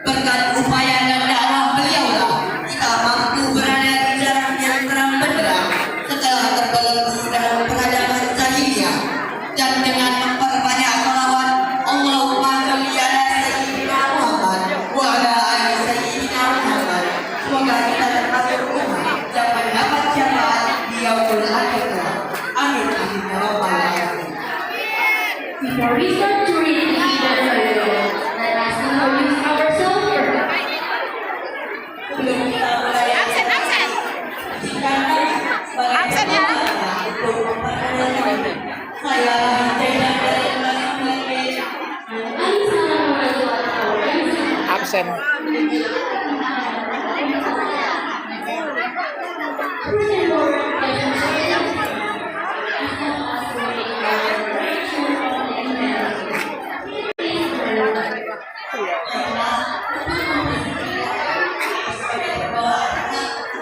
Berkat upaya dan dakwah beliau lah kita mampu berada di jalan yang terang benderang setelah terbelenggu dalam peradaban jahiliyah, dan dengan memperbanyak sholawat Allahumma sholli ala sayyidina Muhammad wa ala ali sayyidina Muhammad, semoga kita termasuk umat yang mendapat syafaat di yaumul akhir. Amin amin ya rabbal alamin. Before we start to read the Ida Further, let us introduce ourselves first. Sebelum kita mulai Absen ya. untuk memperkenalkan saya Hidayah dari Bangladesh. Absen.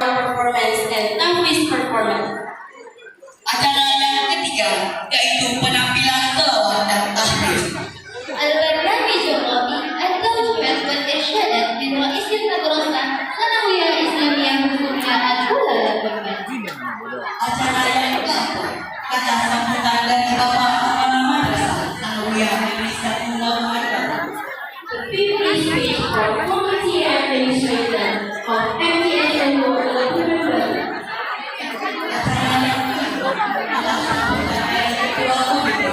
Performance and Tahfiz performance. Acara yang ketiga yaitu penampilan selawat dan tahfiz. البرنامج الرابع التوجيهات والإرشادات من رئيس المدرسة ثانوية إسلامية حكومية الأولى للبرنامج. Acara yang keempat kata sambutan dari Bapak Kepala Madrasah Sanawiyah Indonesia Muhammad. The fifth speech for Committee Administrator of MTSN Local Government. Acara yang kelima kata sambutan dari Ketua Komite.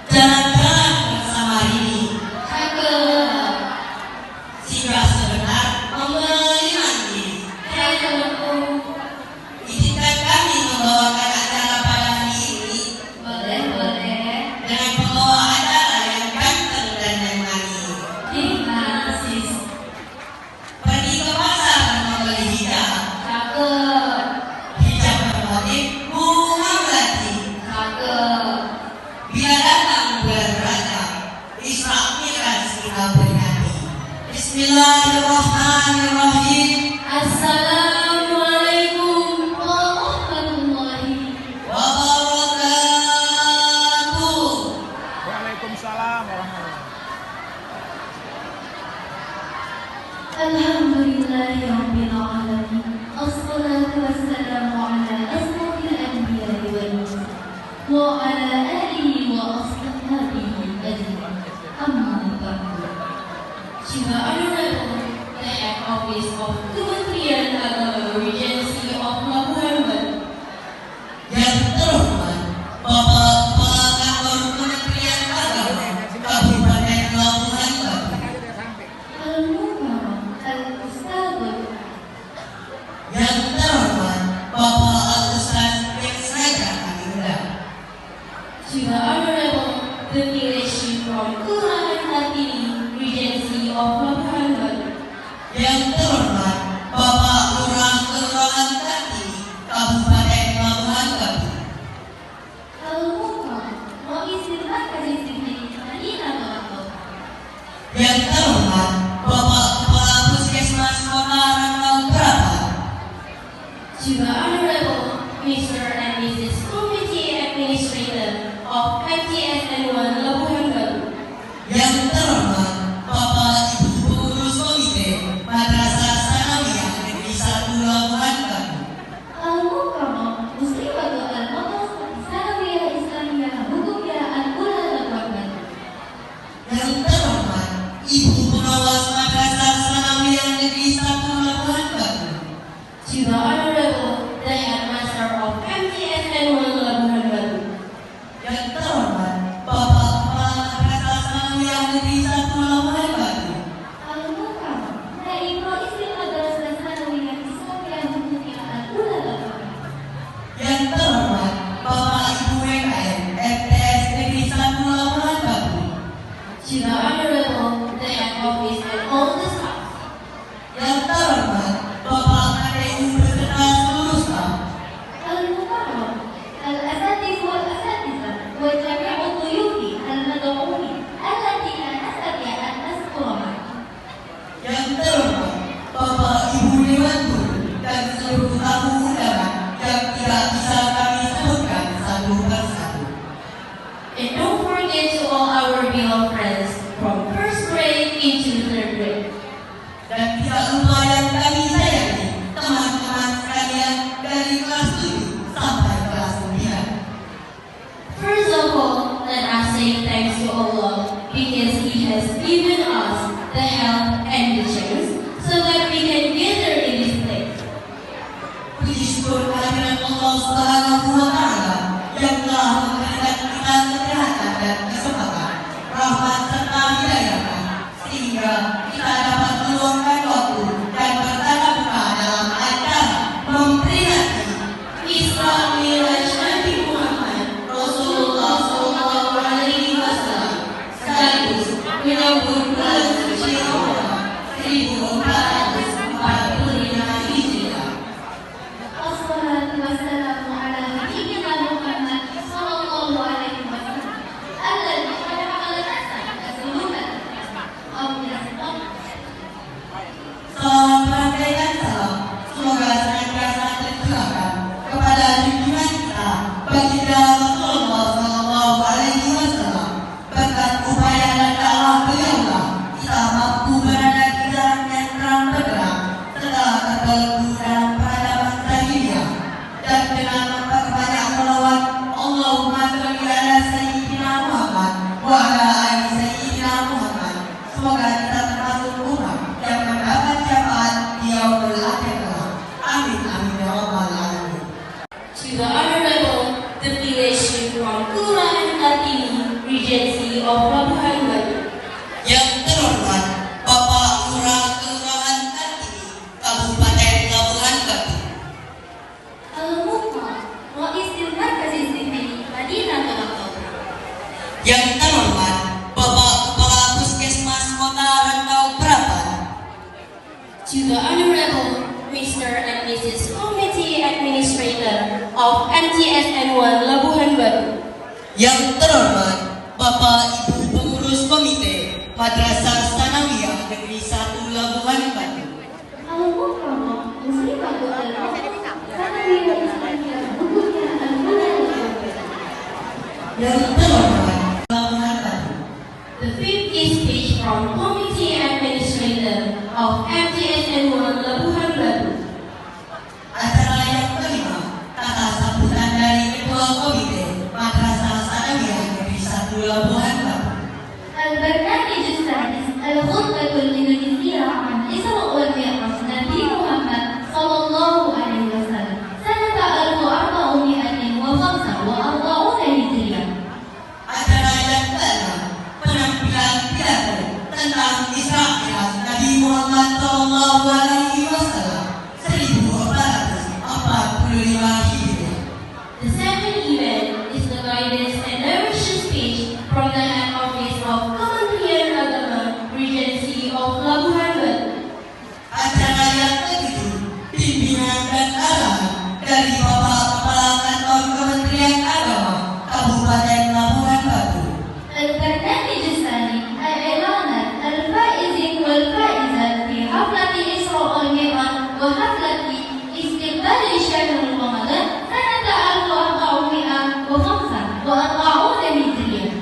Jalan-jalan bersama ini singgah sebentar membeli mandi. Izinkan kami membawakan acara pada hari ini dengan pembawa acara yang ganteng dan yang manis. Pergi ke pasar membeli hijab. Hijab bermotif bunga melati. Bila datang bulan Rajab, Isra Mi'raj kita beringati. Bismillahirrahmanirrahim. Assalamualaikum warahmatullahi Wabarakatuh. Waalaikumsalam warahmatullahi. Alhamdulillahi Rabbil Alamin. Assalatu wassalamu ala asrafil anbiya'i wal mursalin wa ala alihi wa ashabihi ajma'in. Amma ba'du. Shiva Honorable, the Head Office of Kementerian Agama Regency of Labuhan Batu. Yang terhormat Bapak Kepala Kantor Kementerian Agama Kabupaten Labuhan Batu. Al-Mukarram Al-Ustadzul. Yang terhormat Bapak Al-Ustaz yang saja kami undang. Shiva Honorable, the village chief from Kelurahan Kartini, Regency of Labuhan Batu. Yang terhormat Bapak Lurah Kelurahan Kartini Kabupaten Labuhan Batu. Al-Mukarram Ra'isul Markazis Sibli Madinah Batu. Yang terhormat Bapak Kepala Puskesmas Kota Rangkau Prapat. Shiva Honorable, Mr. and Mrs. Committee Administrator of KTSN 1 Labuhan Batu. Yang terhormat Bapak Ibu Pengurus Komite Madrasah Sanawiyah Negeri 1 Labuhan Batu. Al-Mukarram Muslimatul Al-Madrasah Sanawiyah Islamiyah Hukumiyah Al-Ula Labuhan Batu. Yang terhormat Ibu Pengawas Madrasah Sanawiyah Negeri 1 Labuhan Batu. Shiva Honorable, the Headmaster of MTSN 1 Labuhan Batu. Yang terhormat Bapak Kepala Madrasah Sanawiyah Negeri 1 Labuhan Batu. Al-Mukarram Naib Ra'isul Madrasah Sanawiyah Islamiyah Hukumiyah Al-Ula Labuhan Batu. Yang terhormat Bapak Ibu WKM MTS Negeri 1 Labuhan Batu. Shiva Honorable, the Head Office and all the staff. Yang terhormat Bapak KDU beserta seluruh staf. Al-Mukarram Al-Asatiz wal Asatizah wa birthday to all our beloved friends from first grade into third grade. Dan tidak lupa yang kami sayangi teman-teman sekalian dari kelas 7 sampai kelas 9. First of all, let us say thanks to Allah because He has given us the health and the chance so that we can gather in this place. Puji syukur kehadiran Allah Subhanahu wa Ta'ala yang telah memberikan kita kesehatan dan kesempatan, rahmat serta hidayahnya, sehingga kita dapat meluangkan waktu dan bertatap muka dalam acara memperingati Isra Mi'raj Nabi Muhammad Rasulullah Sallallahu Alaihi Wasallam sekaligus menyambut bulan suci Ramadan 1445 Hijriah. Wassalatu wassalamu ala nabiyyina Muhammad sallallahu alaihi wasallam alladzi khalaqa al-insan azwajan Salam rangkaian salam, semoga senantiasa tercurahkan kepada junjungan kita baginda Rasulullah Sallallahu Alaihi Wasallam. Berkat upaya dan dakwah beliaulah kita mampu berada di jalan yang terang benderang setelah terbelenggu dalam peradaban jahiliyah, dan dengan memperbanyak selawat Allahumma sholli ala Sayyidina Muhammad wa ala ali Sayyidina Muhammad, semoga kita termasuk umat yang mendapat syafaat di yaumul akhir. Amin amin ya rabbal alamin. To the Honorable Delegation from Kelurahan Kartini, Regency of Labuhan Batu. Yang terhormat Bapak Lurah Kelurahan Kartini, Kabupaten Labuhan Batu. Al-Muqma, Rais Markaz Istiqlal Madinah Al-Munawwarah. Yang terhormat Bapak Kepala Puskesmas Kota Rantau Prapat. To the Honorable Mr. and Mrs. Committee Administrator of MTSN 1 Labuhan Batu. Yang terhormat Bapak Ibu Pengurus Komite Madrasah Sanawiyah Negeri 1 Labuhan Batu. Al-Muqma, Muslimatul Al-Muqma, Sanawiyah Islamiyah Bukunya Al-Munawwarah. Yang terhormat Labuhan Batu. The fifth is speech from Committee Administrator of MTSN 1 Labuhan Batu. Acara yang kelima, kata sambutan dari Ketua Komite Madrasah Sanawiyah Negeri 1 Labuhan Batu. البرنامج السادس الخطبة الإنجليزية عن إسراء والمعراج نبي محمد صلى الله عليه وسلم سنة 1445 هجرية. Acara yang keenam, penampilan pidato tentang Isra Mi'raj Nabi Muhammad Sallallahu Alaihi Wasallam 1445 Hijriah. The second event is the guidance and direction speech from the Head Office of Kementerian Agama, Regency of Labuhan Batu. Acara yang ketujuh, pimpinan dan arahan dari Bapak Kepala Kantor Kementerian Agama Kabupaten Labuhan Batu. البرنامج الثاني الإعلانات الفائزين والفائزات في حفلة إسراء والمعراج وحفلة استقبال شهر رمضان سنة 1445 هجرية.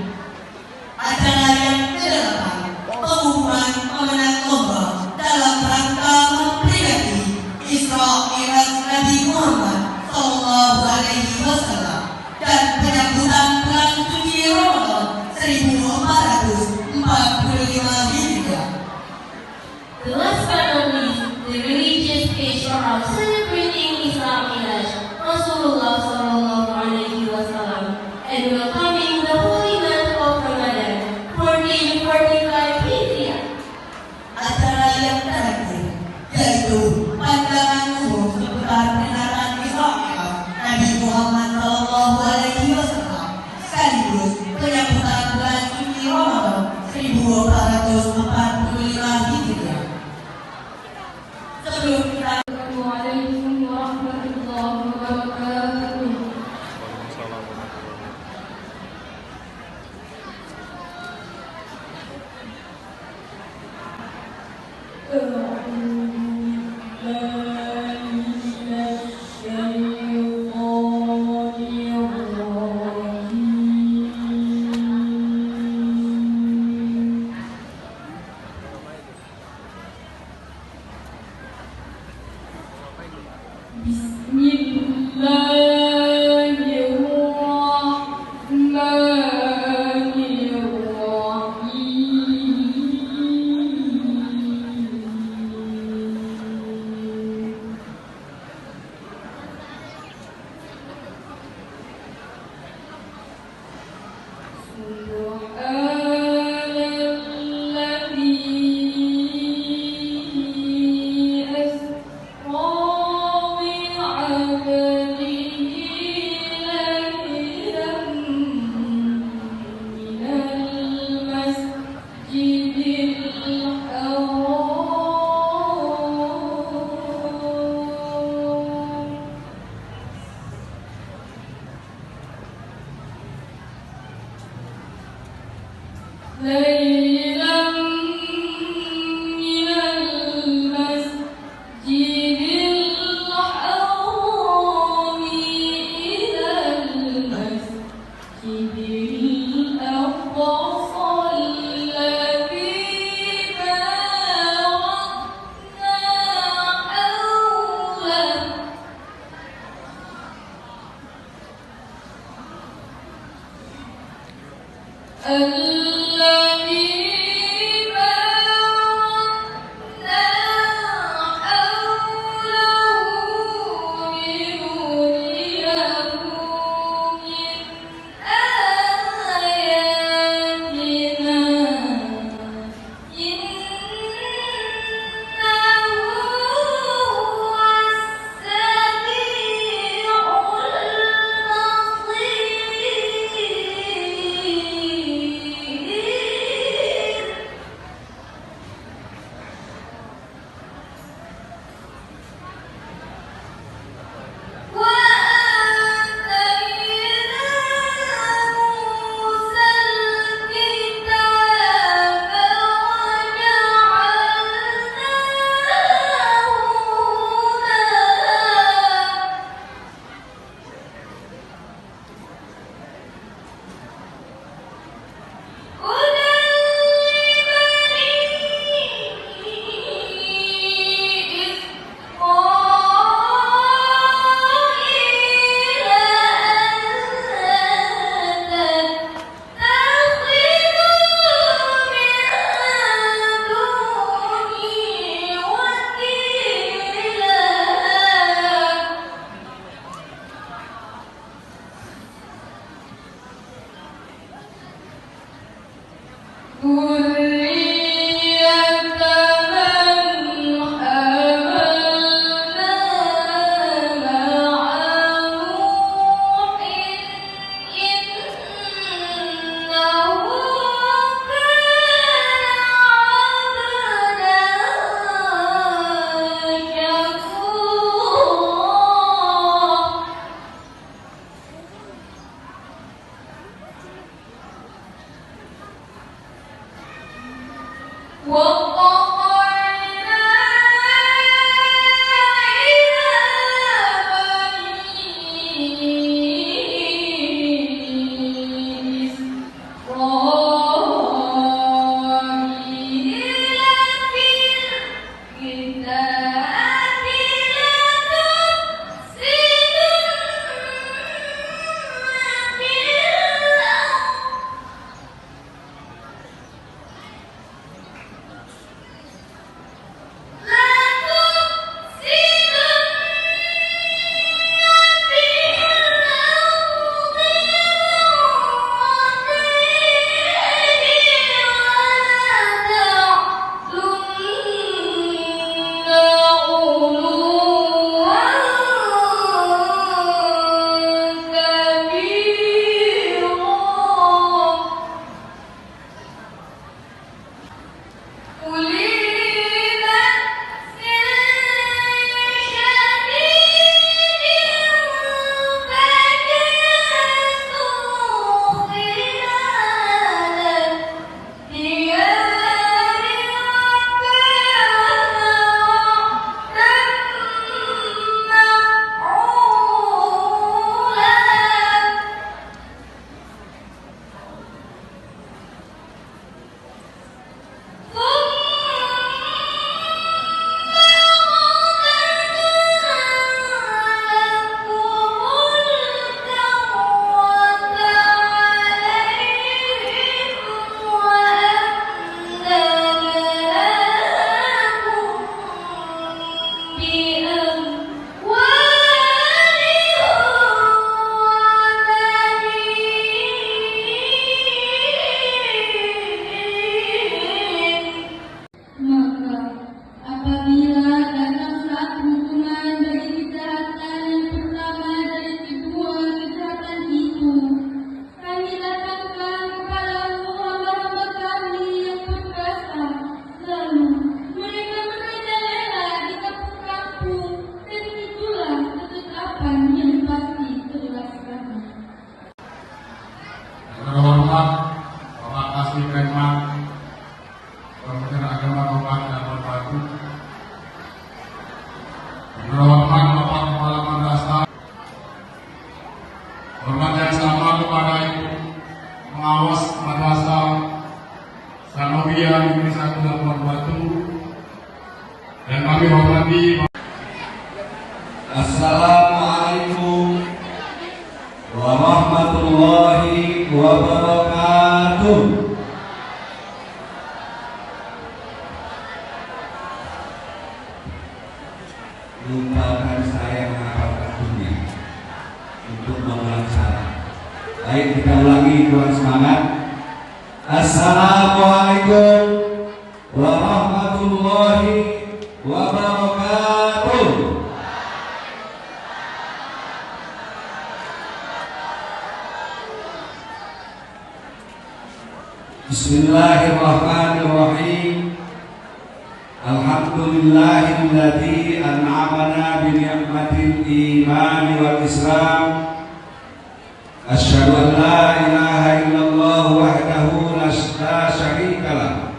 Acara yang kedelapan, pengumuman pemenang lomba dalam rangka memperingati Isra Mi'raj Nabi Muhammad Sallallahu Alaihi Wasallam dan penyambutan bulan suci Ramadan 1445 Hijriah. The last but not least, the religious speech around celebrating Isra Mi'raj Rasulullah Sallallahu Alaihi Wasallam and welcoming the holy month of Ramadan 1445 Hijriah. Acara yang terakhir yaitu pandangan umum seputar peringatan Isra Mi'raj Nabi Muhammad Sallallahu Alaihi Wasallam sekaligus penyambutan bulan suci Kasih Penman, Kementerian Agama Kabupaten Batu, Hormat Bapak Kepala Madrasah, hormat yang sama kepada Ibu Pengawas Madrasah Sanawiyah Negeri 1 Labuan Batu, dan kami hormati. Assalamualaikum warahmatullahi wabarakatuh. Lupakan saya mengharapkan dunia untuk memelajari. Baik, kita ulangi kurang semangat. Assalamualaikum warahmatullahi wabarakatuh. Bismillahirrahmanirrahim. Alhamdulillahilladzi an'amana bi ni'matil iman wal islam. Asyhadu an la ilaha illallah wahdahu la syarika lah.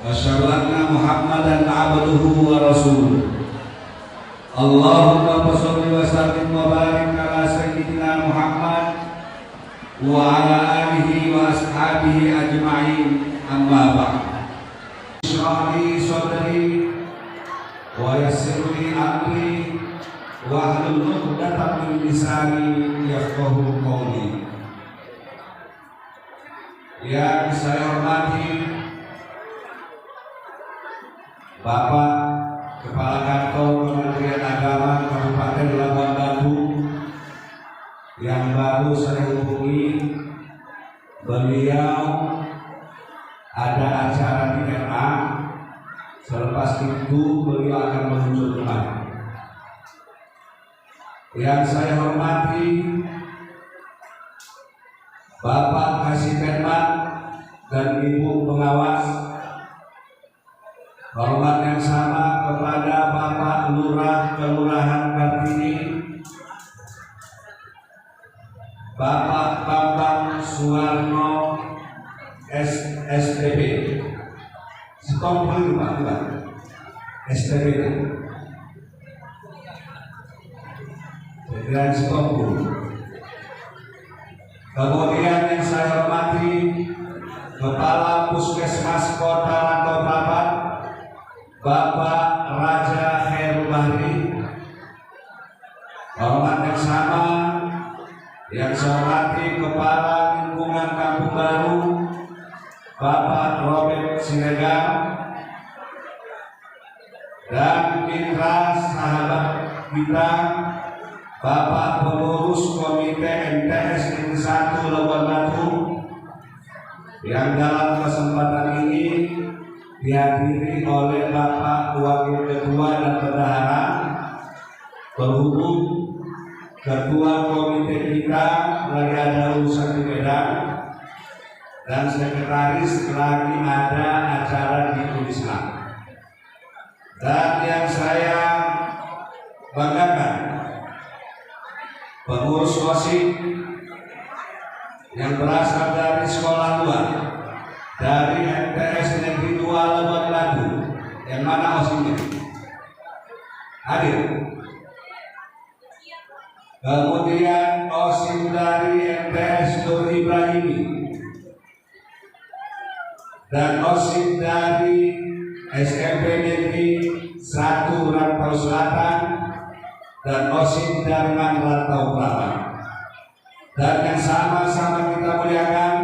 Wa asyhadu anna Muhammadan abduhu wa rasuluh. Allahumma shalli wa sallim wa barik ala sayyidina Muhammad wa ala alihi wa ashabihi ajma'in, amma ba'd. Ishrah li sadri wa yassir li amri wa hlul 'uqdatam min lisani yafqahu qawli. Yang saya hormati Bapak Kepala Kantor Kementerian Agama Kabupaten Labuan Batu yang baru saya hubungi, beliau ada acara di RA, selepas itu beliau akan menuju rumah. Yang saya hormati Bapak Kasih Penman dan Ibu Pengawas, hormat yang sama kepada Bapak Lurah Kelurahan Kartini, Bapak Bambang Suwarno STB, stop dulu Pak, STB, dan stop dulu. Kemudian yang saya hormati Kepala Puskesmas Kota Rantau Prapat, Bapak Raja Khairul Bahri, hormat yang sama yang saya hormati Kepala Lingkungan Kampung Baru, Bapak Robert Siregar, dan mitra sahabat kita Bapak Pengurus Komite MTS Negeri 1 Labuan Batu, yang dalam kesempatan ini dihadiri oleh Bapak Wakil Ketua dan Bendahara, berhubung Ketua Komite kita lagi ada urusan di Medan, dan Sekretaris lagi ada acara di Islam. Dan yang saya banggakan, pengurus OSIS yang berasal dari sekolah luar, dari MTS Negeri 2 Labuan Batu, yang mana OSIS hadir. Kemudian OSIS dari MTS Nur Ibrahimi, dan OSIS dari SMP Negeri 1 Rantau Selatan, dan OSIS dari Rantau Prapat. Dan yang sama-sama kita muliakan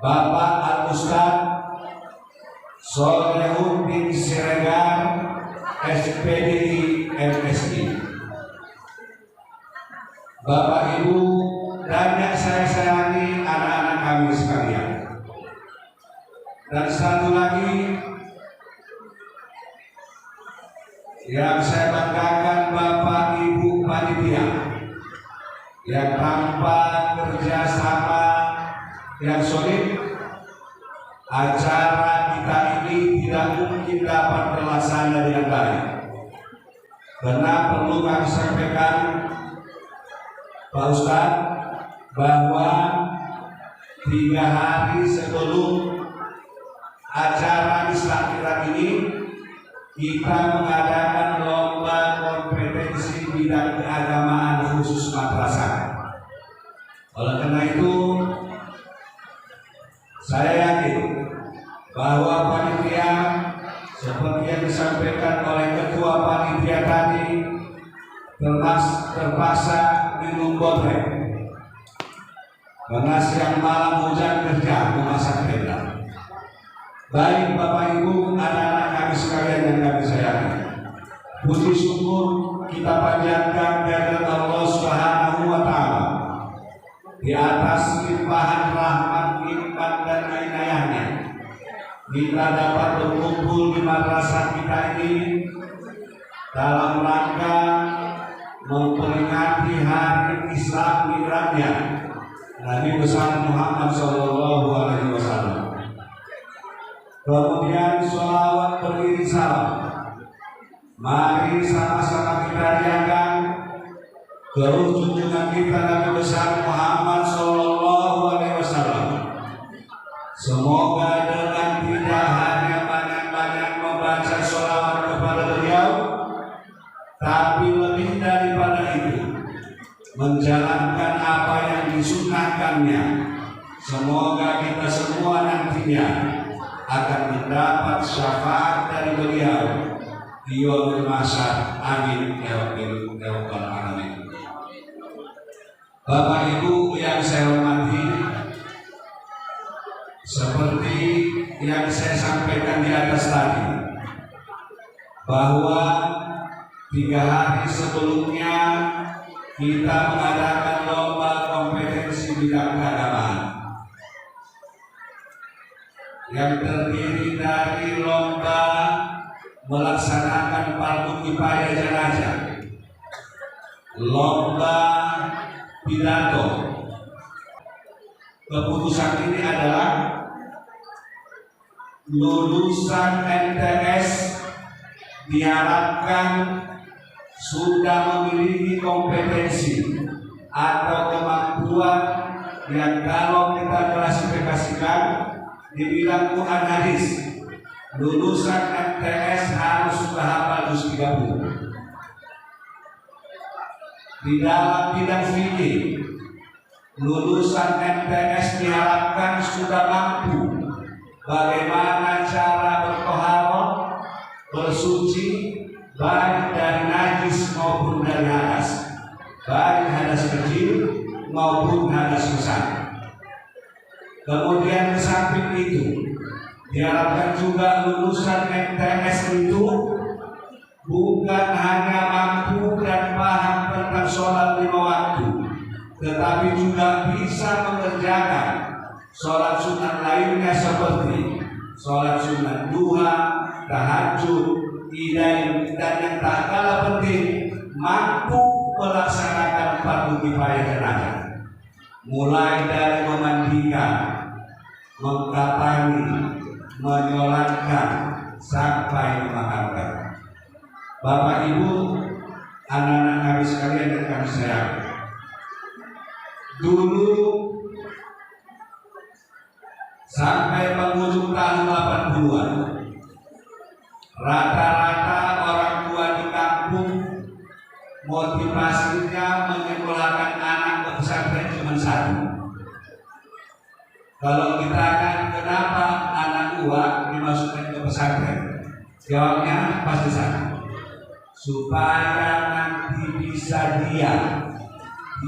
Bapak Al-Ustaz Solehuddin Siregar, SPDI MSI. Bapak Ibu dan yang saya sayangi anak-anak kami sekalian. Dan satu lagi yang saya banggakan, Bapak Ibu panitia yang tanpa kerjasama yang solid, acara kita ini tidak mungkin dapat terlaksana dengan baik. Karena perlu kami sampaikan Pak Ustadz bahwa 3 hari sebelum acara Islam ini kita mengadakan lomba kompetensi bidang keagamaan khusus madrasah. Oleh karena itu, saya yakin bahwa panitia seperti yang disampaikan oleh ketua panitia tadi terpaksa minum botrek karena siang malam hujan kerja memasak tenda. Baik Bapak Ibu, anak-anak kami sekalian yang kami sayangi, puji syukur kita panjatkan kehadirat Allah Subhanahu wa Ta'ala di atas limpahan rahmat, nikmat dan inayahnya. Kita dapat berkumpul di madrasah kita ini dalam rangka memperingati hari Islam mi'rajnya Nabi besar Muhammad Sallallahu Alaihi Wasallam. Kemudian sholawat beriring salam. Mari sama-sama kita riangkan terus junjungan kita Nabi besar Muhammad Sallallahu Alaihi Wasallam. Semoga dengan tidak hanya banyak-banyak membaca sholawat kepada beliau, tapi lebih daripada itu menjalankan apa yang disunnahkannya. Semoga kita semua nantinya akan mendapat syafaat dari beliau di yaumil mahsyar. Amin ya rabbal alamin. Bapak Ibu yang saya hormati, seperti yang saya sampaikan di atas tadi, bahwa 3 hari sebelumnya kita mengadakan lomba kompetensi bidang keagamaan yang terdiri dari lomba melaksanakan fardu kifayah jenazah, lomba pidato. Keputusan ini adalah lulusan MTS diharapkan sudah memiliki kompetensi atau kemampuan yang kalau kita klasifikasikan di bidang Quran hadis, lulusan MTS harus sudah hafal juz 30. Di dalam bidang fikih, lulusan MTS diharapkan sudah mampu bagaimana cara bertoharoh, bersuci, baik dari najis maupun dari hadas, baik hadas kecil maupun hadas besar. Kemudian di samping itu diharapkan juga lulusan MTS itu bukan hanya mampu dan paham tentang sholat 5 waktu, tetapi juga bisa mengerjakan sholat sunat lainnya seperti sholat sunat duha, tahajud, idain, dan yang tak kalah penting mampu melaksanakan fardu kifayah jenazah, mulai dari memandikan, mengkafani, menyolatkan sampai memakamkan. Bapak Ibu, anak-anak kami sekalian dan kami sayang, dulu sampai penghujung tahun 80-an, rata-rata orang tua di kampung motivasinya menyekolahkan anak ke pesantren cuma 1. Kalau kita kan kenapa anak tua dimasukkan ke pesantren, jawabnya pasti sama, supaya nanti bisa dia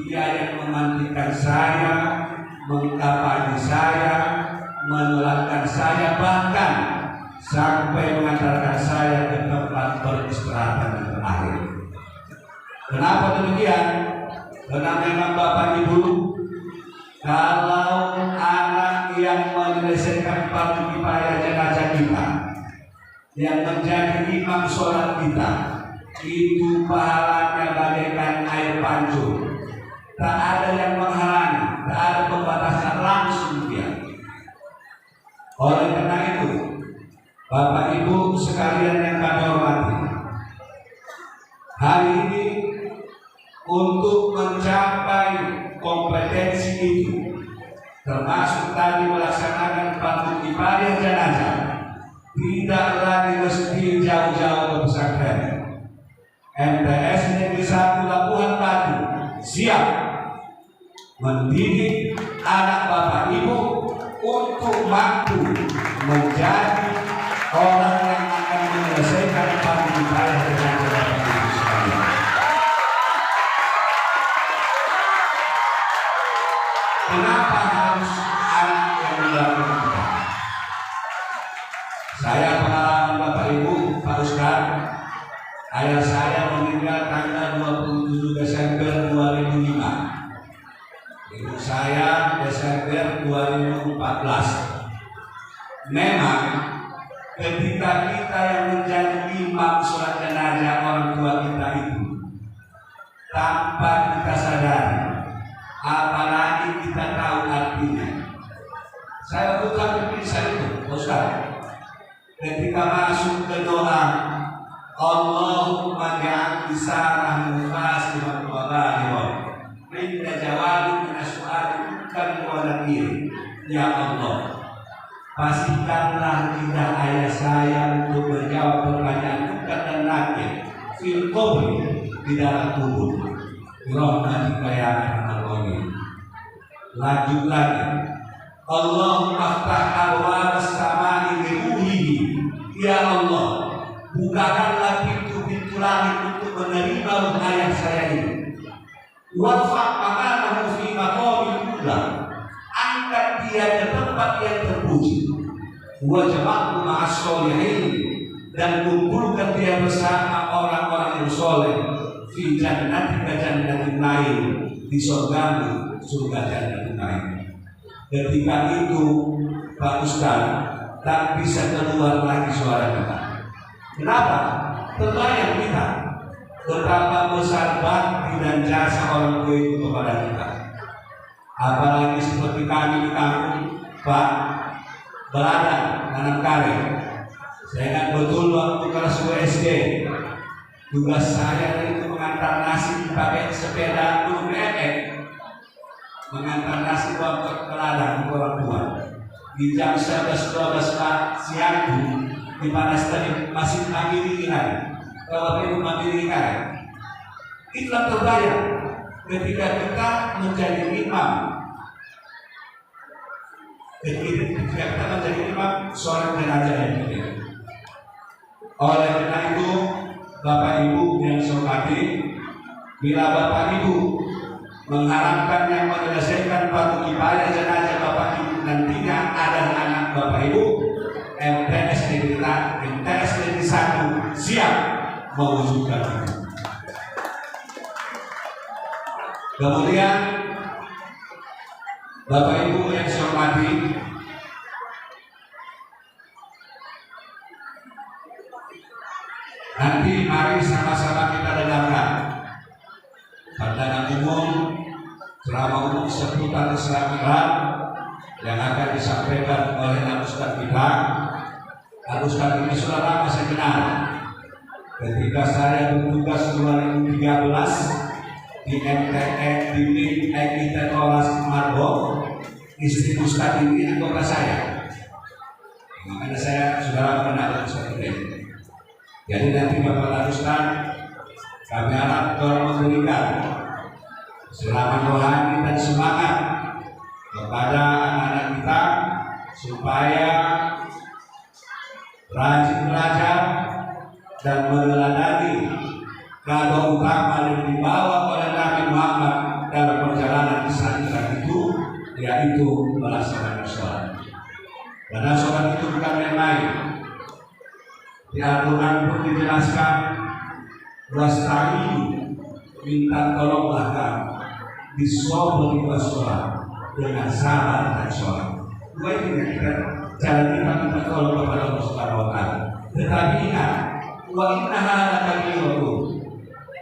yang memandikan saya, mengkafani saya, menularkan saya, bahkan sampai mengantarkan saya ke tempat peristirahatan yang terakhir. Kenapa demikian? Karena memang Bapak Ibu, kalau anak yang menyelesaikan fardu kifayah jenazah kita, yang menjadi imam sholat kita, itu pahalanya bagaikan air pancur, tak ada yang menghalangi, tak ada pembatasan, langsung dia. Oleh karena itu, Bapak Ibu sekalian yang kami hormati, hari ini untuk mencapai kompetensi itu, termasuk tadi melaksanakan fardu kifayah jenazah, tidak lagi mesti jauh-jauh ke pesantren. MTS Negeri 1 Labuhan Batu siap mendidik anak bapak ibu untuk mampu menjadi orang yang akan menyelesaikan fardu kifayah jenazah bapak ibu sekalian. Kenapa harus anak yang melakukan kita? Saya pengalaman Bapak Ibu, Pak Ustadz, ayah saya meninggal tanggal 27 Desember 2005. Ibu saya Desember 2014. Memang ketika kita yang menjadi imam sholat jenazah orang tua kita itu, tanpa kita sadari, apalagi kita tahu artinya. Saya bukan berpisah itu, Ustaz. Ketika masuk ke doa, Allahumma ja'al lisana mufassiran wa balighan inda jawabi min as-su'ali bukan wa nakir. Ya Allah, pastikanlah lidah ayah saya untuk menjawab pertanyaan bukan dan nakir fil qabri, di dalam kubur. Birahmatika ya arhamar rahimin. Lanjut lagi, Allahumma aftah abwaab as-samaa'i bi ruhihi. Ya Allah, bukakanlah pintu-pintu langit untuk menerima ruh ayah saya ini. Warfa' makanahu fi maqamil ula, angkat dia ke tempat yang terpuji. Wa jama'hu ma'as sholihin, dan kumpulkan dia bersama orang-orang yang soleh. Fi jannatika jannatin lain, di surgamu surga jannatin lain. Ketika itu Pak Ustaz tak bisa keluar lagi suara kita. Kenapa? Terbayang kita betapa besar bakti dan jasa orang tua itu kepada kita. Apalagi seperti kami di kampung Pak Beladan, Nanamkare. Saya ingat betul waktu kelas 2 SD, tugas saya itu mengantar nasi pakai sepeda guru BMX, mengantar nasi buat ke ladang orang tua. Di jam 11-12 siang itu di mana tadi masih mandiri kan, kalau itu mandiri kan, itulah terbayang ketika kita menjadi imam. Ketika kita menjadi imam sholat jenazah yang penting. Oleh karena itu, Bapak Ibu yang saya hormati, bila Bapak Ibu mengharapkan yang menyelesaikan fardu kifayah jenazah Bapak Ibu nantinya adalah anak Bapak Ibu, MTS Negeri 1 siap mewujudkan itu. Kemudian Bapak Ibu yang saya hormati, nanti mari sama-sama kita dengarkan pandangan umum, ceramah umum seputar Islam yang akan disampaikan oleh Ustaz kita. Ustaz ini sudah lama saya kenal. Ketika saya bertugas 2013 di MTE di MTE Toras Marbo, istri Ustaz ini anggota saya. Makanya saya sudah kenal Ustaz ini. Jadi nanti Bapak Ustaz, kami harap tolong memberikan selamat rohani dan semangat kepada anak-anak kita supaya rajin belajar dan meneladani kado utama yang dibawa oleh Nabi Muhammad dalam perjalanan Islam itu, yaitu melaksanakan sholat. Karena sholat itu bukan main-main. Di Al-Quran pun dijelaskan, wasta'inu, minta tolonglah kamu bisobri wassalah, dengan sabar dan sholat. Dua ini yang kita jalan kita minta tolong kepada Allah Subhanahu wa Ta'ala. Tetapi ingat, wa innaha lakabiratun,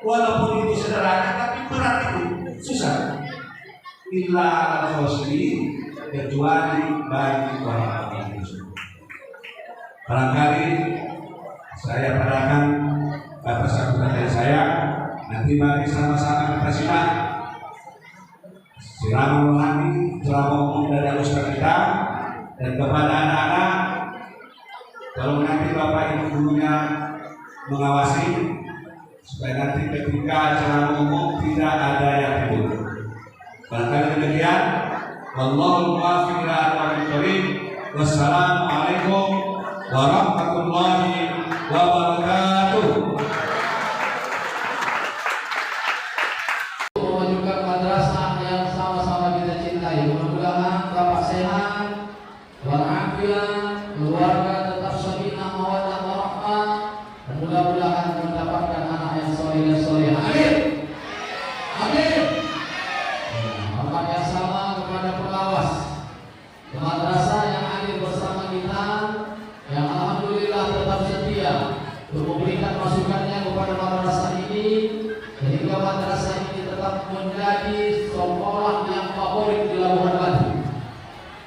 walaupun itu sederhana tapi berat itu, susah. Illa al-khosri, kecuali bagi orang-orang yang barangkali saya padakan kata sambutan saya, nanti mari sama-sama kita simak ceramah rohani ceramah umum dari Ustaz kita. Dan kepada anak-anak, kalau nanti Bapak Ibu gurunya mengawasi, supaya nanti ketika acara umum tidak ada yang ribut. Barangkali demikian. Wallahul muwaffiq ila aqwamit thoriq. Wassalamualaikum warahmatullahi wabarakatuh. Memajukan madrasah yang sama-sama kita cintai. Mudah-mudahan Bapak sehat, walafiat, keluarga tetap sakinah mawaddah warahmah, dan mudah-mudahan mendapatkan anak yang soleh dan solehah. Amin. Amin. Hormat yang sama kepada pengawas madrasah yang hadir bersama kita, yang alhamdulillah tetap setia untuk memberikan masukannya kepada madrasah ini, sehingga madrasah ini tetap menjadi sekolah yang favorit di Labuhan Batu.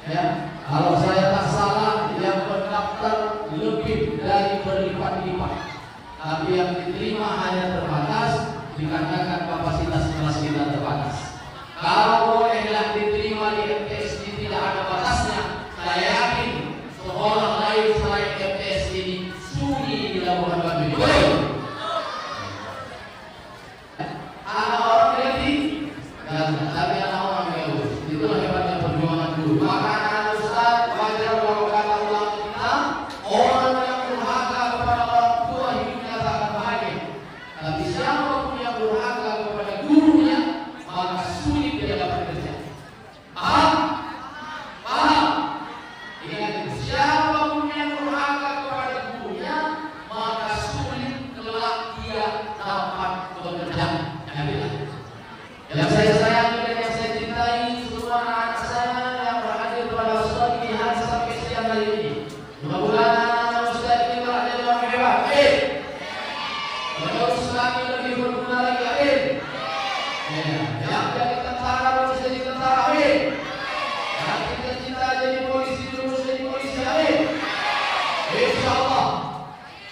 Ya, kalau saya tak salah, yang mendaftar lebih dari berlipat-lipat, tapi yang diterima hanya terbatas dikarenakan kapasitas kelas kita terbatas. Kalau bolehlah diterima di MTS ini tidak ada batasnya, saya yakin sekolah lain selain MTS ini sunyi di Labuhan Batu ini. Anak orang kreatif dan tapi anak orang bagus. Itulah hebatnya perjuangan dulu. Maka anak Ustaz wajar kalau kata ulama kita, orang yang durhaka kepada orang tua hidupnya tak akan bahagia. Tapi siapapun yang durhaka kepada gurunya, maka sulit dia dapat kerja. Paham? Paham? Ingat itu. Siapapun yang durhaka kepada gurunya, maka sulit kelak dia dapat bekerja. Yang saya sayangi dan yang saya cintai, semua anak saya yang berhadir pada Ustaz ini hari sampai siang hari ini. Mudah-mudahan anak Ustaz ini telah jadi orang hebat. Menerus lagi lebih berguna lagi. Yang jadi tentara terus jadi tentara. Yang cita-cita jadi polisi terus jadi polisi. Insya Allah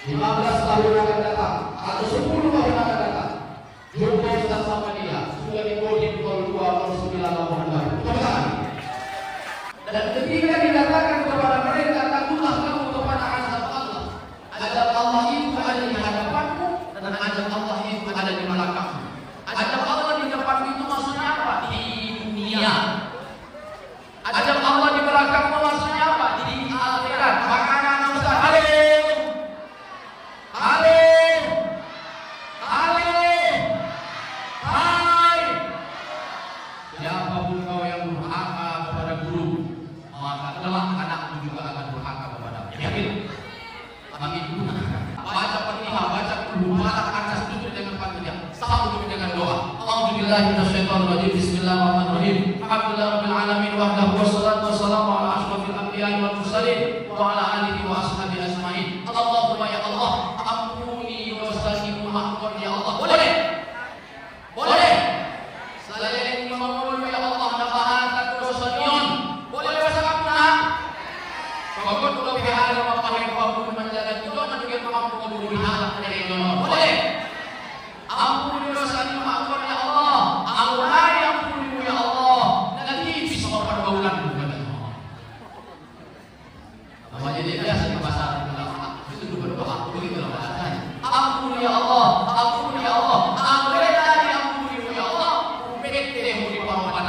15 tahun akan datang atau 10 tahun akan datang, jumpa kita sama dia sudah di Kodim 0209 Labuhan Batu. Dan ketika dikatakan kepada mereka, takutlah kamu kepada azab Allah. Azab Allah itu ada di hadapanmu dan azab Allah itu ada di belakangmu. Azab Allah di depanmu itu maksudnya apa? Di dunia. Azab Allah di belakangmu maksudnya apa? Di akhirat. Makanya Ustaz alim. Alim. Alim. Hai. Siapapun kau yang durhaka kepada guru, maka kelak anakmu juga akan durhaka kepadamu. Yakin? Amin. Baca Fatihah, baca dulu, malah atas duduk dengan Fatihah, sambung dengan doa. A'udzubillahi minasyaitonir rajim. Bismillahirrahmanirrahim. Alhamdulillahirabbil alamin wahdahu wassalatu wassalamu ala asyrofil anbiya'i wal mursalin wa ala alihi wa ashabihi ajmain. Allahumma ya Allah, ampuni dosa-dosaku, maafkan ya Allah. Boleh? Boleh. Saya ingin memohon ya Allah, nafahat dosa nion. Boleh bahasa kapna. Pokok kalau pihak apa pakai pokok menjaga itu menjadi mampu memberi hak dari Allah. Boleh. Ampuni dosa-dosaku, maafkan ya Allah. Ampuni ampuni ya Allah. Nanti bisa pergaulan kepada Allah. Apa jadi biasa di pasar itu juga berdoa. Begitulah bahasanya. Ampuni ya Allah. Ampuni ya Allah. Ampuni dari ampuni ya Allah. Bete di paman.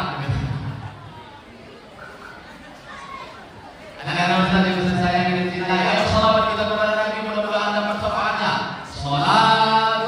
Anak-anak Ustaz yang saya ingin cintai, ayo salawat kita kepada Nabi, mudah-mudahan dapat syafaatnya. Salat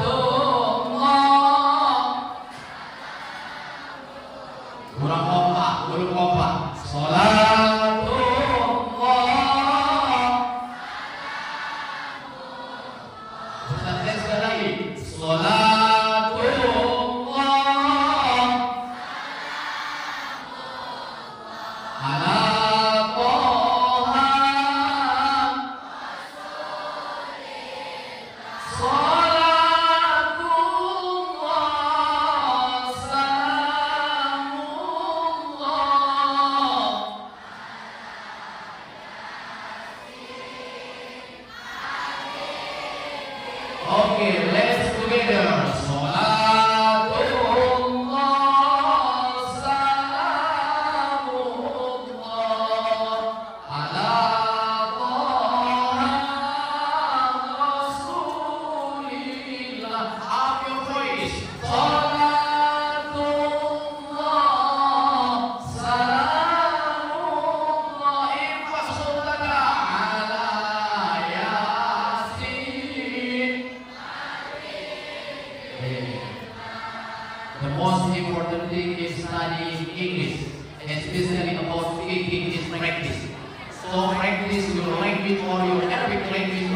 practice. So practice your language or your Arabic language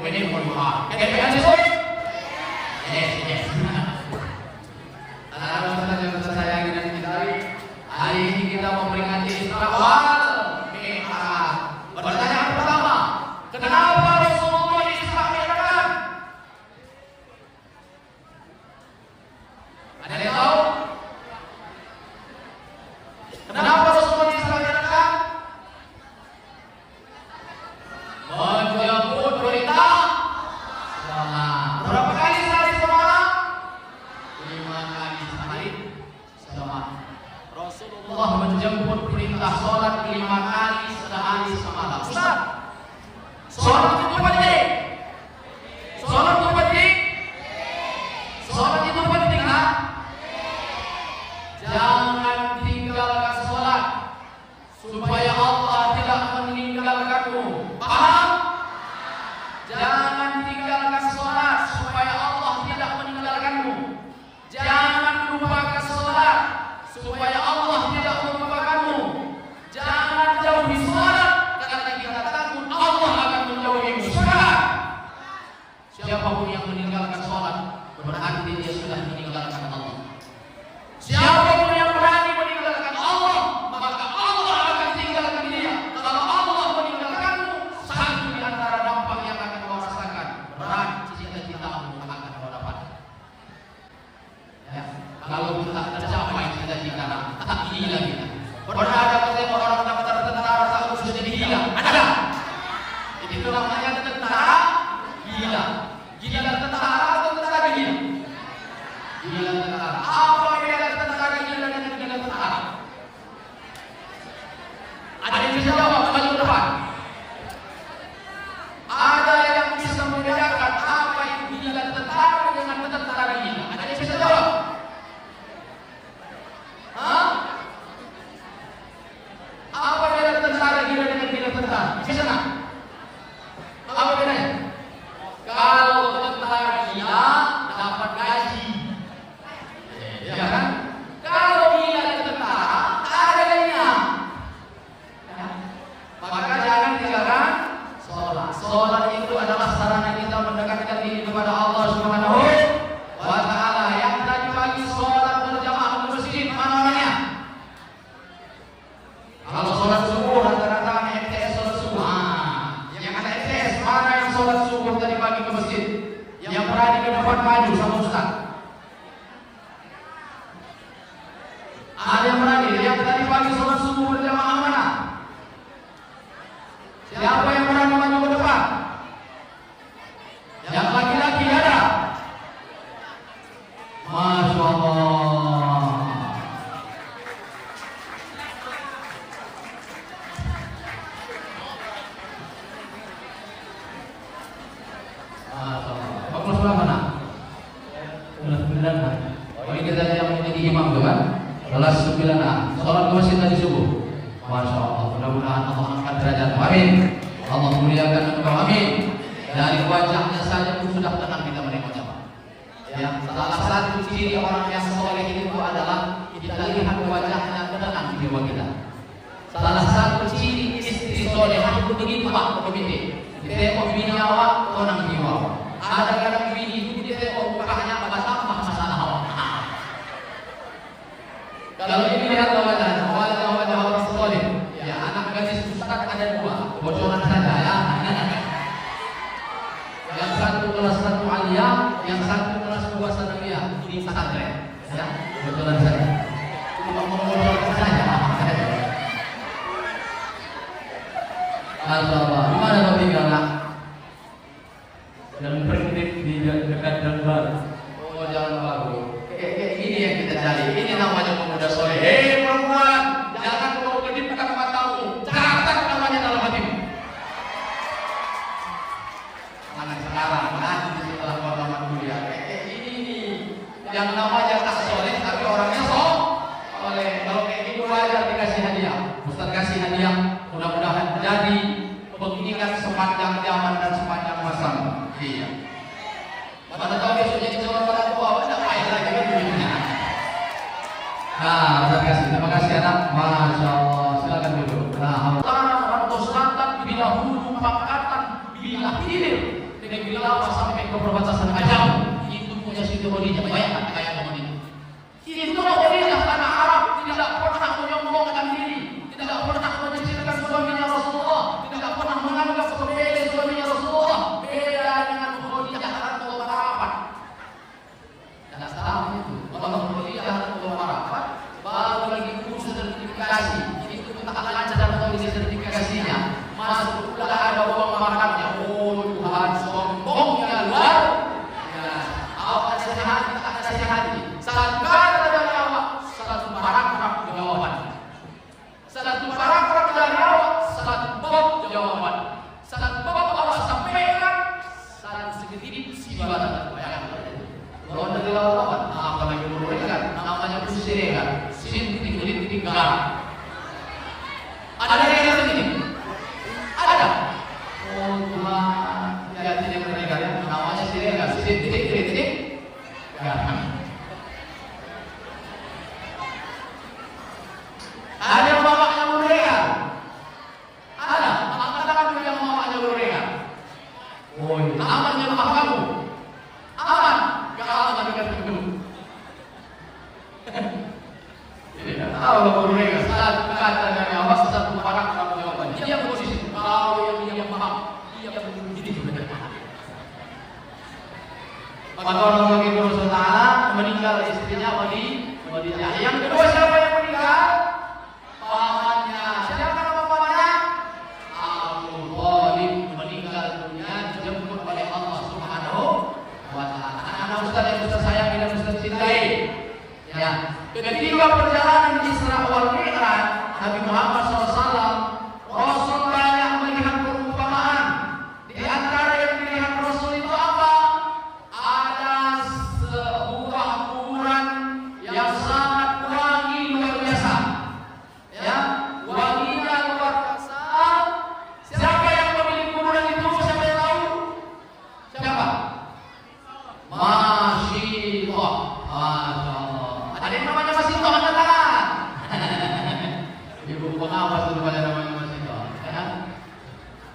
whenever you are. Can we understand? Yes. Anak-anak yang tersayangi dan dicintai, hari ini kita memperingati Isra Wal Mi'raj. Pertanyaan pertama, kenapa Rasulullah Isra Mi'raj? Ada yang tahu? Kenapa Rasulullah Isra Mi'raj? Menjemput perintah salat. Berapa kali sehari semalam? 5 kali sehari semalam. Rasulullah menjemput perintah salat 5 kali sehari semalam. Ustaz, salat itu penting. Salat itu penting. Salat itu penting, kan? Jangan tinggalkan salat supaya Allah tidak meninggalkanmu. Paham? Jangan tinggalkan salat supaya Allah tidak meninggalkanmu. Jangan lupakan salat supaya Allah tidak melupakanmu. Jangan jauhi salat karena kita takut Allah akan menjauhimu. Salat. Siapapun yang meninggalkan salat berarti dia sudah meninggalkan Allah. Siapapun yang berani meninggalkan Allah, maka Allah akan tinggalkan dia. Kalau Allah meninggalkanmu, satu di antara dampak yang akan kau rasakan, berat cita-citamu akan kau dapat. Ya, kalau kita tercapai cita-cita, tak gila kita. Pernah ada ketemu orang daftar tentara tak khusus jadi gila? Ada? Itu namanya tentara gila. Gila tentara atau tentara gila? Gila tentara. Apa beda tentara gila dengan gila tentara? Ada yang bisa jawab? Maju ke depan. Ada yang bisa membedakan apa itu gila tentara dengan tentara gila? Ada yang bisa jawab? Hah? Apa beda tentara gila dengan gila tentara? Bisa nggak? Apa bedanya? Kalau tentara gila dapat gaji, ya kan? Kalau gila tentara tak ada gajinya. Ya. Maka jangan tinggalkan sholat. Sholat itu adalah sarana kita mendekatkan diri kepada Allah Subhanahu wa Ta'ala. Yang tadi pagi sholat berjamaah di masjid, mana orangnya? Kalau sholat subuh rata-rata MTS sholat subuh. Yang ada MTS, mana yang sholat subuh tadi pagi ke masjid? Yang berani ke depan maju sama Ustaz. Ada yang berani? Yang tadi pagi sholat subuh berjamaah mana? Siapa yang berani maju ke depan? Yang laki-laki ada? Masya Allah. Kelas berapa nak? Kelas 9. Oh ini kita yang menjadi imam tu kan? Kelas 9A. Sholat ke masjid tadi subuh. Masya Allah. Mudah-mudahan Allah angkat derajat. Amin. Allah muliakan engkau. Amin. Dari wajahnya saja pun sudah tenang kita menengoknya. Ya, salah satu ciri orang yang soleh itu adalah kita lihat wajahnya tenang di jiwa kita. Salah satu ciri istri soleh itu begitu Pak Komite. Ditengok bini awak, tenang jiwa. Ada kadang bini itu ditengok mukanya tambah masalah awak. Kalau ini lihat wajahnya, wajah orang soleh. Ya, anak gadis Ustaz ada 2, bocoran saja ya. Yang satu kelas 1 aliyah, yang satu kelas 2 sanawiyah. Ini pesantren, ya, bocoran saja. Cuma bocoran saja. Allah, di mana kau tinggal nak? Jalan Perkit di dekat Jalan Baru. Oh, Jalan Baru. Ini yang kita cari. Ini namanya pemuda soleh. Hei perempuan, jangan kau kedipkan matamu. Catat namanya dalam hatimu. Anak sekarang, nanti setelah pengalaman kuliah. Ini yang namanya tak soleh, tapi orangnya soleh. Kalau kayak gitu wajar dikasih hadiah. Ustaz kasih hadiah, mudah-mudahan jadi pengingat Bila hilir negeri Lawas sampai ke perbatasan Ajam, itu punya Siti Khadijah. Bayangkan kayak ini. Itu Khadijah tanah Arab tidak pernah menyombongkan diri, tidak pernah menyecilkan suaminya Rasulullah, tidak pernah menganggap sepele suaminya Rasulullah. Beda dengan Khadijah Ratu Harapan. Tidak salah itu. Kalau Khadijah Ratu Harapan baru lagi kursus sertifikasi, itu tak lancar dalam sertifikasinya. Masuk pula ada uang makannya. Oh Tuhan, sombongnya luar biasa. Awak nasihati, tak nasihati. Satu kata dari awak, satu paragraf jawaban. Satu paragraf dari awak, satu bab jawaban. Satu bab awak sampaikan, satu segetir sibatan. Bayangkan. Kalau dari lawan, apalagi mereka namanya Busirega, titik garam. Ada yang ini. Ada. Oh Tuhan, lihat ini mereka yang namanya Sirega, titik garam. Ada yang bapaknya mereka. Ada. Angkat tangan dulu yang bapaknya mereka. Oh, amannya bapak kamu. Aman. Gak aman dengan itu. Tahu mereka saat kata dari awal satu paragraf jawabannya. Dia posisi kau yang paham, dia begini juga. Maka orang bagi Rasulullah meninggal istrinya Khadijah. Yang kedua siapa yang meninggal? Pamannya. Siapa nama pamannya? Abu Thalib meninggal dunia dijemput oleh Allah Subhanahu wa Ta'ala. Anak Ustaz yang Ustaz sayangi dan Ustaz cintai. Ya. Ketika perjalanan Isra wal Mi'raj, Nabi Muhammad SAW, Rasul banyak melihat perumpamaan. Di antara yang dilihat Rasul itu apa? Ada sebuah kuburan yang sangat wangi luar biasa. Ya, wanginya luar biasa. Siapa yang memiliki kuburan itu? Siapa yang tahu? Siapa? Masyidullah. Ada yang namanya Masyidullah, angkat tangan. Ibu pengawas itu pada namanya Masyidullah. Ya.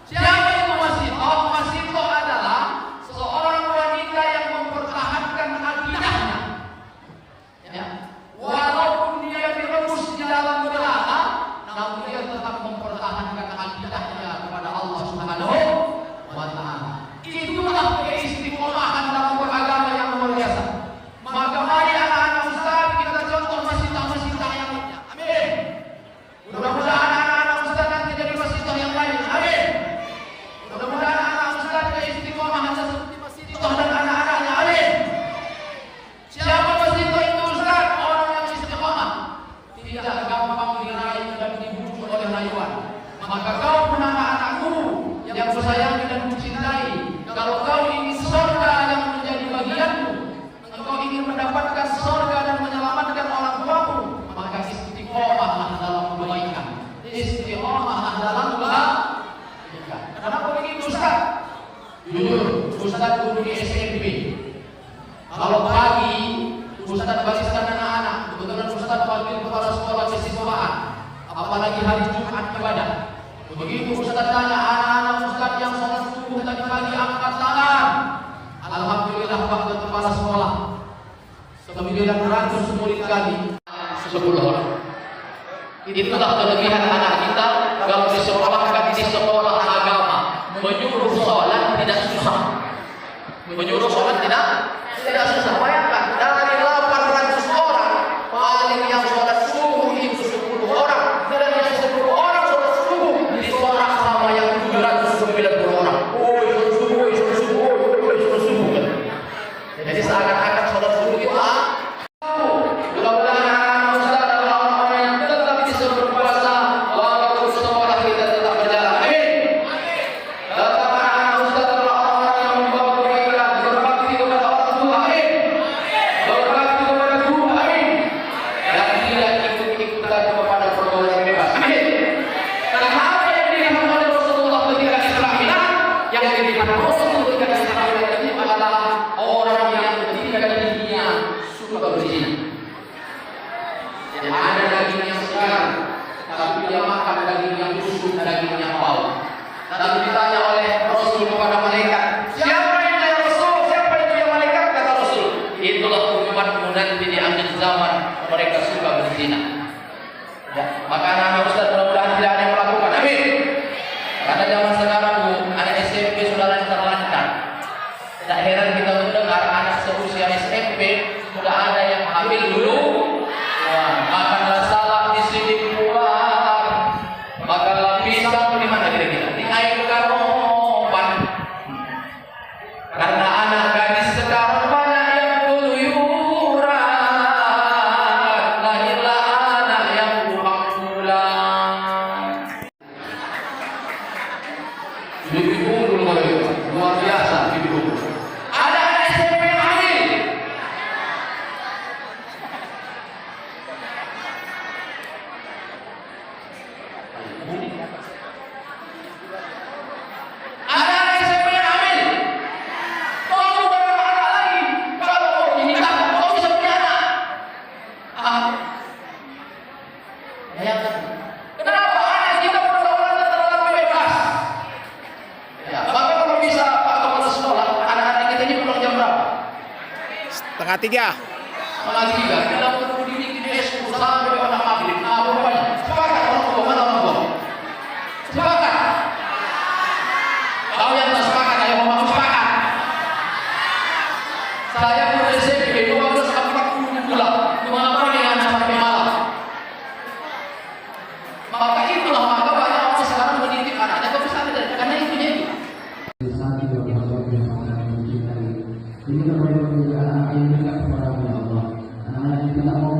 Siapa itu Masyidullah? Masyidullah adalah seorang wanita yang mempertahankan akidahnya. Ya. Walaupun dia direbus di dalam neraka, namun dia tetap mempertahankan akidahnya kepada Allah Subhanahu wa Ta'ala. Itulah keistiqomahan dalam beragama yang luar biasa. Maka mari anak-anak Ustaz kita contoh masjid-masjid yang lainnya. Amin. Mudah-mudahan anak-anak Ustaz nanti jadi masjid yang lain. Amin. Mudah-mudahan anak Ustaz keistiqomahan seperti masjid dan anak-anaknya. Amin. Siapa masjid itu Ustaz? Orang yang istiqomah, tidak gampang dirayu dan dibujuk oleh rayuan. Maka kau pun anak-anakku yang kusayangi dan kucintai, kalau kau ingin surga yang menjadi bagianmu, engkau ingin mendapatkan surga dan menyelamatkan orang tuamu, maka istiqomahlah dalam kebaikan. Istiqomahlah dalam kebaikan. Kenapa begitu Ustaz? Jujur, Ustaz dulu di SMP. Kalau pagi Ustaz barisan anak-anak, kebetulan Ustaz wakil kepala sekolah kesiswaan, apalagi hari Jumat ibadah. Begitu Ustaz tanya anak-anak Ustaz yang sholat subuh tadi pagi angkat tangan. Alhamdulillah waktu kepala sekolah 900 murid kami 10 orang. Itulah kelebihan anak kita kalau disekolahkan di sekolah agama. Menyuruh sholat tidak susah. Menyuruh sholat tidak susah. Bayangkan dari 800 orang paling yang sholat subuh itu 10 orang, dan yang 10 orang sholat subuh ditolak sama yang 790 orang. Jadi seakan-akan sholat subuh itu mudah-mudahan anak Ustaz adalah orang-orang yang tetap bisa berpuasa walaupun sekolah kita tetap berjalan. Amin. Tetap anak Ustaz adalah orang-orang yang membawa kebaikan, berbakti kepada orang tua. Amin. Berbakti kepada guru. Amin. Dan tidak ikut-ikutan kepada pergaulan bebas. Amin. Karena apa yang dilihat oleh Rasulullah ketika Isra Mi'raj, yang dilihat Rasulullah ketika Isra Mi'raj ini adalah orang yang ketika di dunia suka berzina. Yang ada daging yang segar, tapi dia makan daging yang busuk, daging yang bau. Lalu ditanya oleh Rasul Rasul kepada malaikat, siapa itu ya Rasul? Siapa itu ya malaikat? Kata Rasul, itulah umatmu nanti di akhir zaman, mereka suka berzina. Ya, maka anak Ustaz mudah-mudahan tidak ada yang melakukan. Amin. Karena zaman sekarang Bu, anak SMP sudah terlantar. Tidak heran kita mendengar anak seusia SMP sudah ada yang hamil dulu. Wah, makanlah salak di sini pulang, makanlah pisang di mana kira-kira? Di air karoban. Karena anak gadis sekarang banyak yang keluyuran, lahirlah anak yang pulang. Bibi unggul mereka, luar biasa bibi unggul. Ada anak SMP yang hamil. Ada anak SMP yang hamil. Kau juga ada anak lagi. Kalau kau ini kau bisa punya anak. Bayangkan. Kenapa anak kita pergaulannya terlalu bebas? Ya, maka kalau bisa Pak Kepala Sekolah, anak-anak kita ini pulang jam berapa? 2:30. Setengah 3. Kita mau dididik di S10 sampai pada maghrib. Nah, rupanya sepakat orang tua, mana orang tua? Sepakat. Kau yang tak sepakat, ayo ngomong sepakat. Saya pun SMP 12:40 pulang. Kemana dengan sampai malam? Maka itulah maka banyak orang sekarang mendidik anaknya ke pesantren karena itu jadi. Ini kepada anak yang dekat kepada Allah. Anak-anak yang tidak mau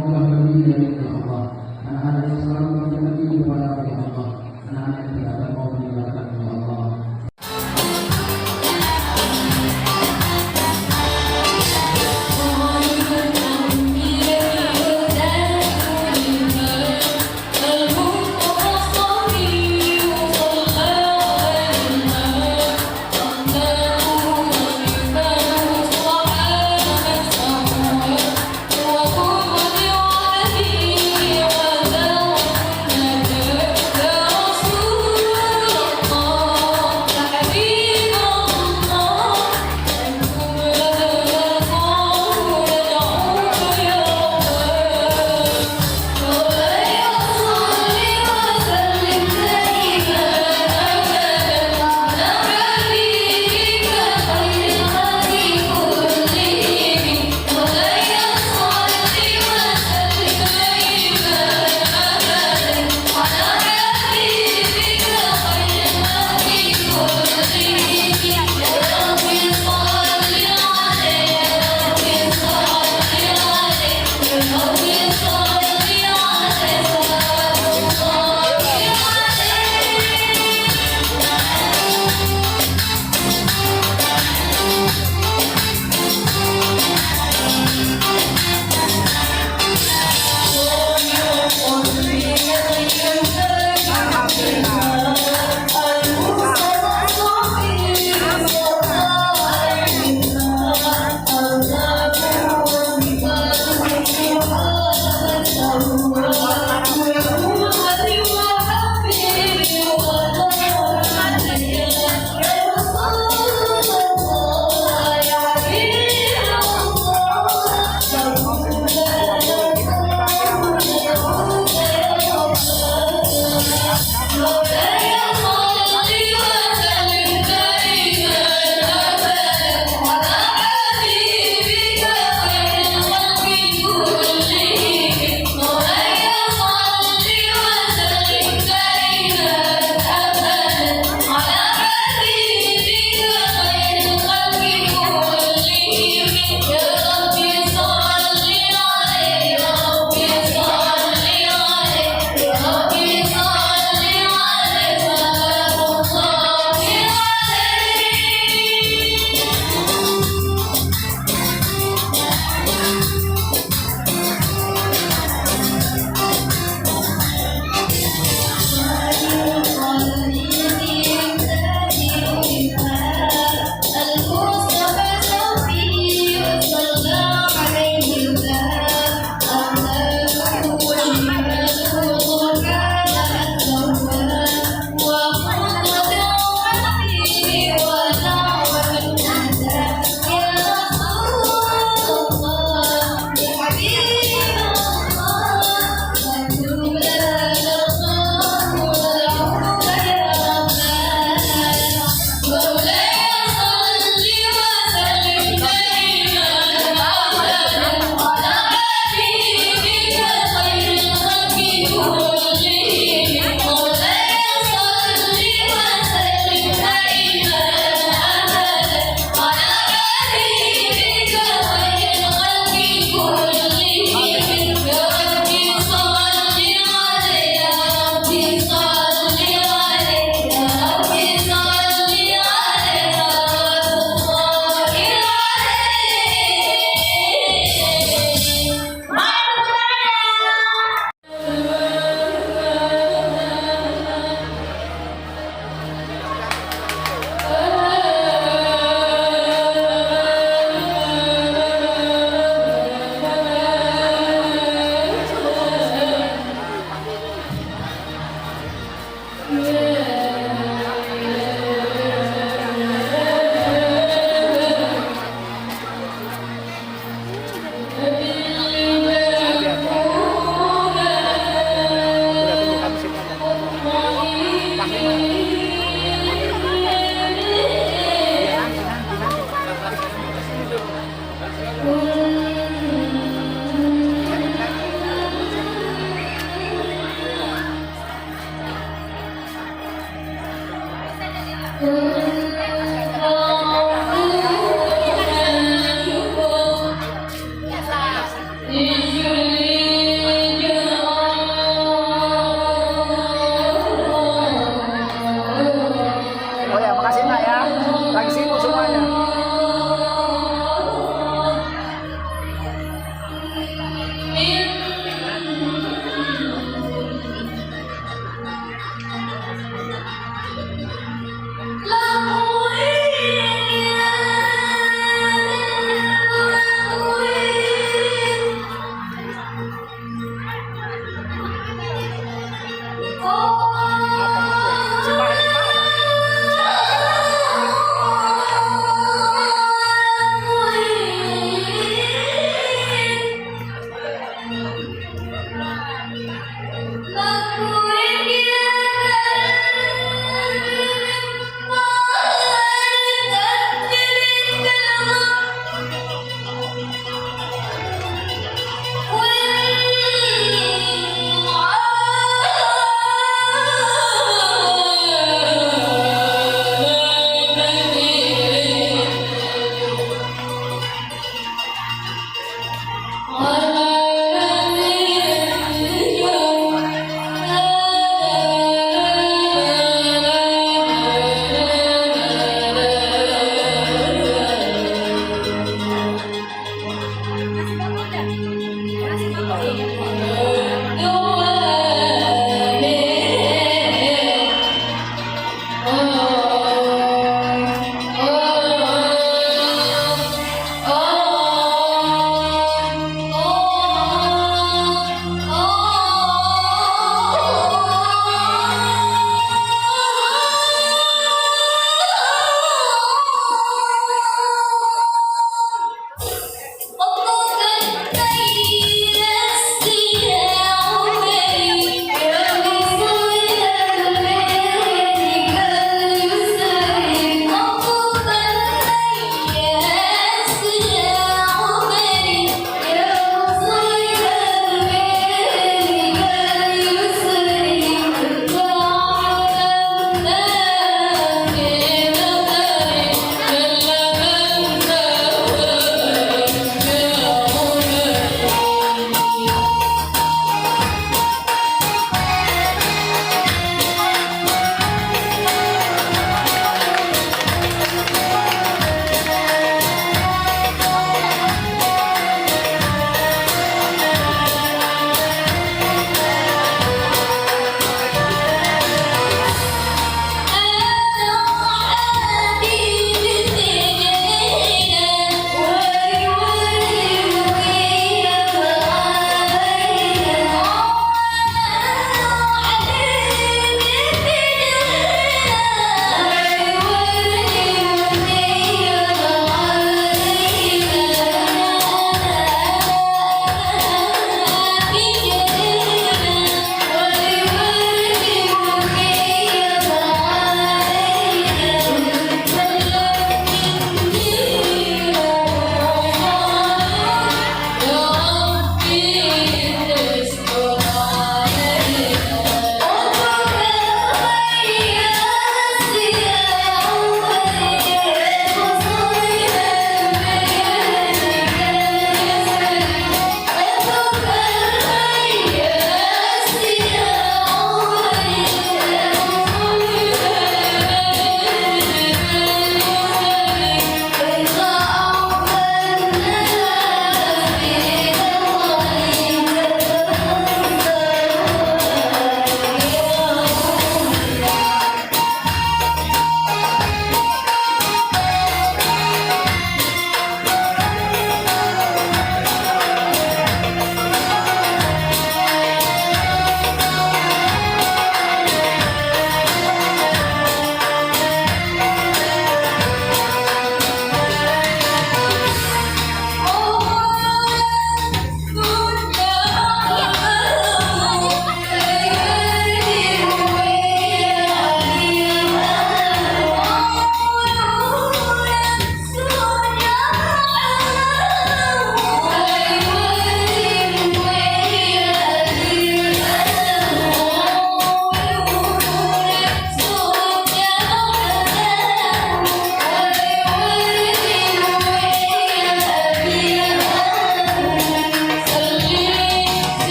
Terima kasih.